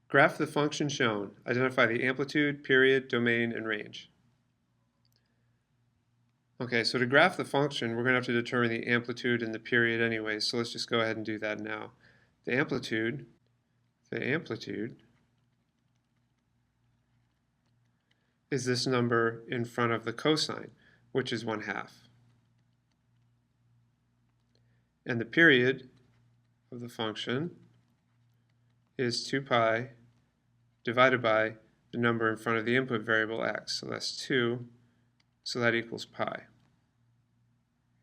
Graph the function shown. Identify the amplitude, period, domain, and range. Okay, so to graph the function, we're going to have to determine the amplitude and the period anyway, so let's just go ahead and do that now. The amplitude is this number in front of the cosine, which is 1/2. And the period of the function is 2 pi divided by the number in front of the input variable x. So that's 2, so that equals pi.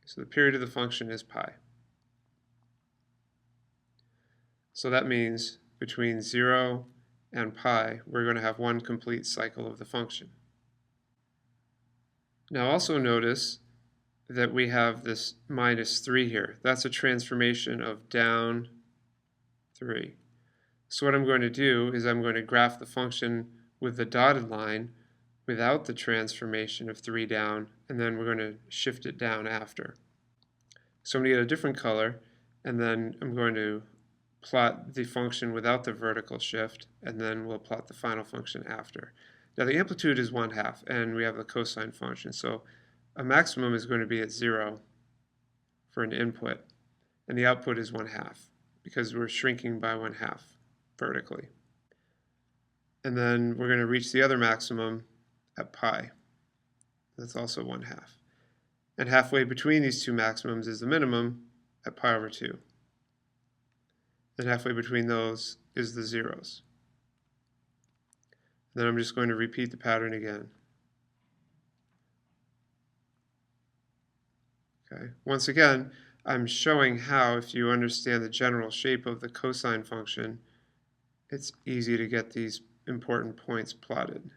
So the period of the function is pi. So that means between 0 and pi, we're going to have one complete cycle of the function. Now also notice that we have this -3 here. That's a transformation of down 3. So what I'm going to do is I'm going to graph the function with the dotted line without the transformation of 3 down, and then we're going to shift it down after. So I'm going to get a different color, and then I'm going to plot the function without the vertical shift, and then we'll plot the final function after. Now the amplitude is 1/2, and we have the cosine function, so a maximum is going to be at 0 for an input, and the output is 1/2 because we're shrinking by 1/2 vertically. And then we're going to reach the other maximum at pi. That's also 1/2. And halfway between these two maximums is the minimum at pi over 2. And halfway between those is the zeros. Then I'm just going to repeat the pattern again. Okay. Once again, I'm showing how, if you understand the general shape of the cosine function, it's easy to get these important points plotted.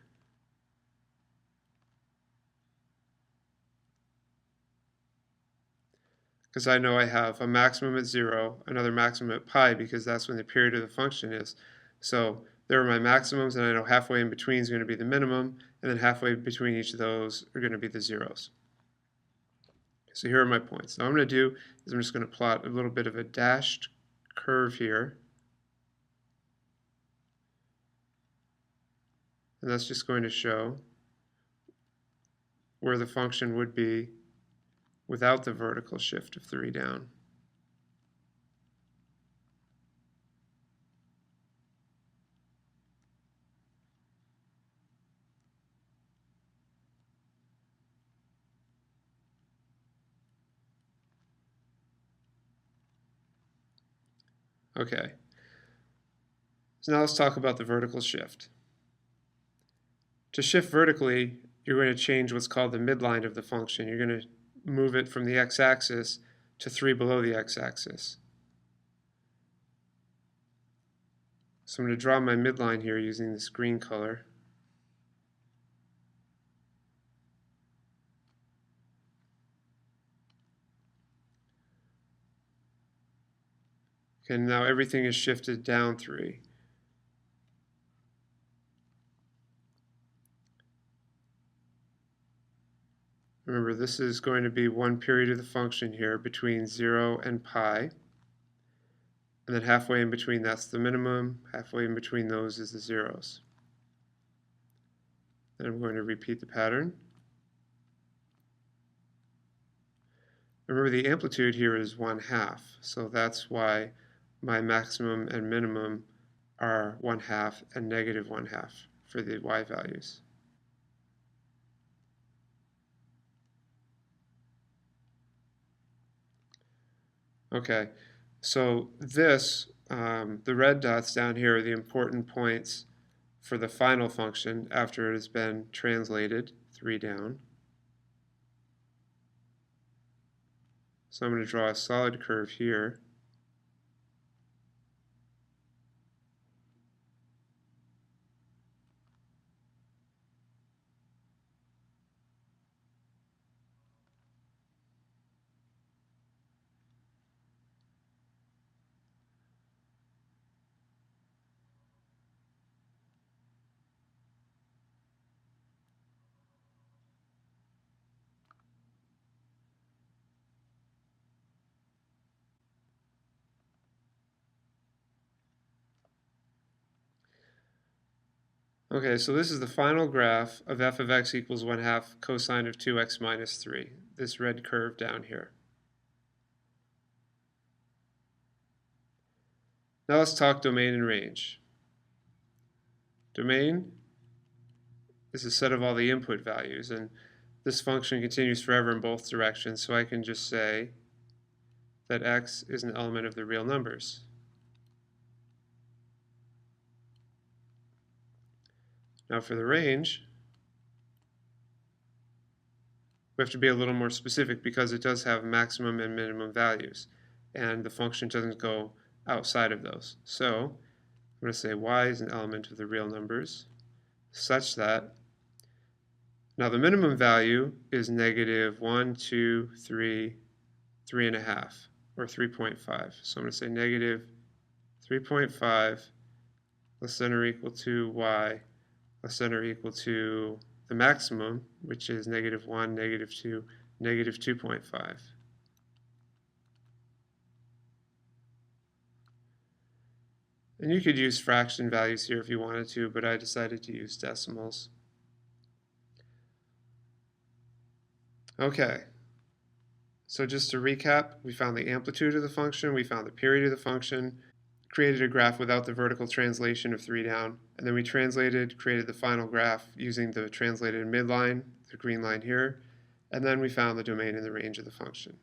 Because I know I have a maximum at 0, another maximum at pi, because that's when the period of the function is. So there are my maximums, and I know halfway in between is going to be the minimum, and then halfway between each of those are going to be the zeros. So here are my points. Now what I'm going to do is I'm just going to plot a little bit of a dashed curve here. And that's just going to show where the function would be without the vertical shift of 3 down. Okay, so now let's talk about the vertical shift. To shift vertically, you're going to change what's called the midline of the function. You're going to move it from the x-axis to 3 below the x-axis. So I'm going to draw my midline here using this green color. Okay, now everything is shifted down 3. Remember, this is going to be one period of the function here between 0 and pi. And then halfway in between, that's the minimum. Halfway in between those is the zeros. Then I'm going to repeat the pattern. Remember, the amplitude here is 1/2, so that's why my maximum and minimum are 1/2 and -1/2 for the y values. Okay, so this, the red dots down here are the important points for the final function after it has been translated 3 down. So I'm going to draw a solid curve here. Okay, so this is the final graph of f of x equals 1/2 cosine of 2x minus 3, this red curve down here. Now let's talk domain and range. Domain is a set of all the input values, and this function continues forever in both directions, so I can just say that x is an element of the real numbers. Now for the range, we have to be a little more specific because it does have maximum and minimum values, and the function doesn't go outside of those. So I'm going to say y is an element of the real numbers such that, now the minimum value is negative 1, 2, 3, 3.5, or 3.5. So I'm going to say negative 3.5 less than or equal to y less than or equal to the maximum, which is negative 1, negative 2, negative 2.5. And you could use fraction values here if you wanted to, but I decided to use decimals. Okay, so just to recap, we found the amplitude of the function, we found the period of the function, created a graph without the vertical translation of 3 down, and then we created the final graph using the translated midline, the green line here, and then we found the domain and the range of the function.